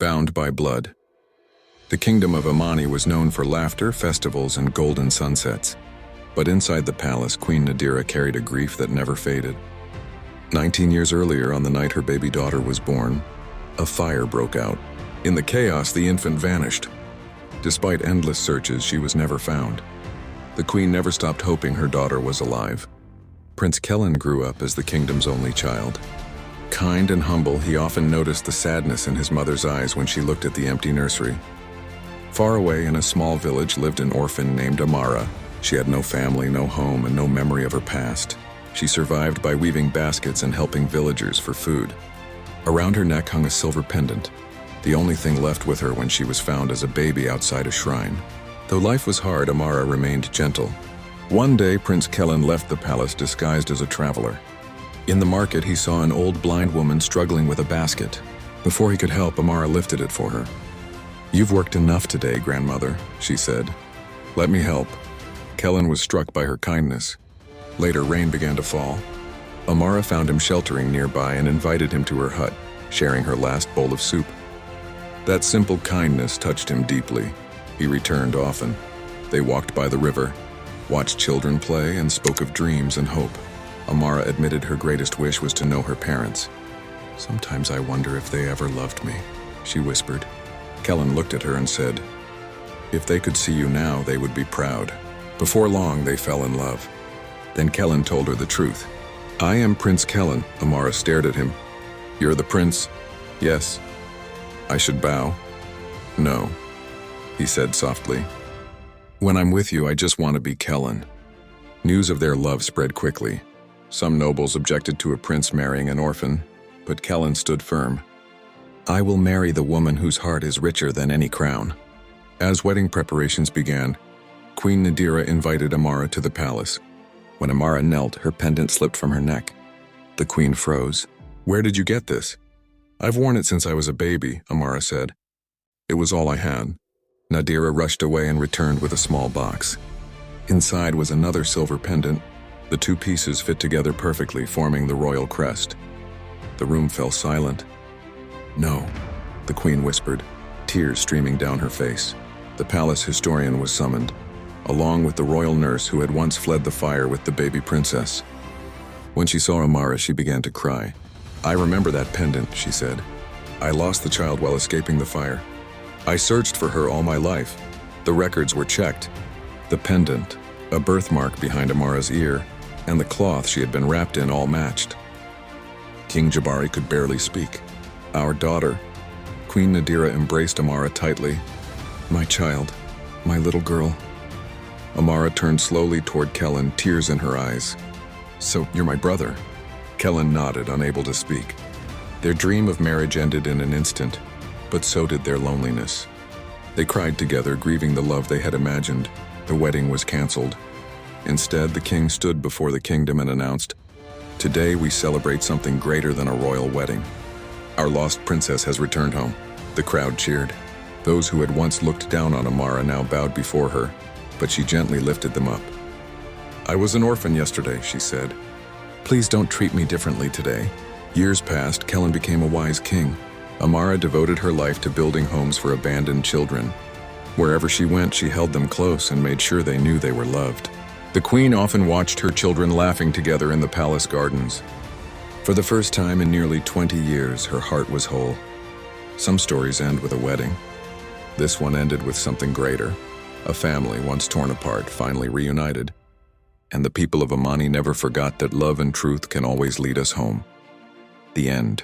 Bound by blood. The kingdom of Amani was known for laughter, festivals, and golden sunsets. But inside the palace, Queen Nadira carried a grief that never faded. 19 years earlier, on the night her baby daughter was born, a fire broke out. In the chaos, the infant vanished. Despite endless searches, she was never found. The queen never stopped hoping her daughter was alive. Prince Kellen grew up as the kingdom's only child. Kind and humble, he often noticed the sadness in his mother's eyes when she looked at the empty nursery. Far away in a small village lived an orphan named Amara. She had no family, no home, and no memory of her past. She survived by weaving baskets and helping villagers for food. Around her neck hung a silver pendant, the only thing left with her when she was found as a baby outside a shrine. Though life was hard, Amara remained gentle. One day, Prince Kellen left the palace disguised as a traveler. In the market, he saw an old blind woman struggling with a basket. Before he could help, Amara lifted it for her. "You've worked enough today, grandmother," she said. "Let me help." Kellen was struck by her kindness. Later, rain began to fall. Amara found him sheltering nearby and invited him to her hut, sharing her last bowl of soup. That simple kindness touched him deeply. He returned often. They walked by the river, watched children play, and spoke of dreams and hope. Amara admitted her greatest wish was to know her parents. "Sometimes I wonder if they ever loved me," she whispered. Kellen looked at her and said, "If they could see you now, they would be proud." Before long, they fell in love. Then Kellen told her the truth. "I am Prince Kellen." Amara stared at him. "You're the prince?" "Yes." "I should bow?" "No," he said softly. "When I'm with you, I just want to be Kellen." News of their love spread quickly. Some nobles objected to a prince marrying an orphan, but Kellen stood firm. "I will marry the woman whose heart is richer than any crown." As wedding preparations began, Queen Nadira invited Amara to the palace. When Amara knelt, her pendant slipped from her neck. The queen froze. "Where did you get this?" "I've worn it since I was a baby," Amara said. "It was all I had." Nadira rushed away and returned with a small box. Inside was another silver pendant. The two pieces fit together perfectly, forming the royal crest. The room fell silent. "No," the queen whispered, tears streaming down her face. The palace historian was summoned, along with the royal nurse who had once fled the fire with the baby princess. When she saw Amara, she began to cry. "I remember that pendant," she said. "I lost the child while escaping the fire. I searched for her all my life. The records were checked. The pendant, a birthmark behind Amara's ear, and the cloth she had been wrapped in all matched." King Jabari could barely speak. "Our daughter." Queen Nadira embraced Amara tightly. "My child, my little girl." Amara turned slowly toward Kellen, tears in her eyes. "So, you're my brother?" Kellen nodded, unable to speak. Their dream of marriage ended in an instant, but so did their loneliness. They cried together, grieving the love they had imagined. The wedding was canceled. Instead, the king stood before the kingdom and announced, "Today we celebrate something greater than a royal wedding. Our lost princess has returned home." The crowd cheered. Those who had once looked down on Amara now bowed before her, but she gently lifted them up. "I was an orphan yesterday," she said. "Please don't treat me differently today." Years passed, Kellen became a wise king. Amara devoted her life to building homes for abandoned children. Wherever she went, she held them close and made sure they knew they were loved. The queen often watched her children laughing together in the palace gardens. For the first time in nearly 20 years, her heart was whole. Some stories end with a wedding. This one ended with something greater. A family, once torn apart, finally reunited. And the people of Amani never forgot that love and truth can always lead us home. The end.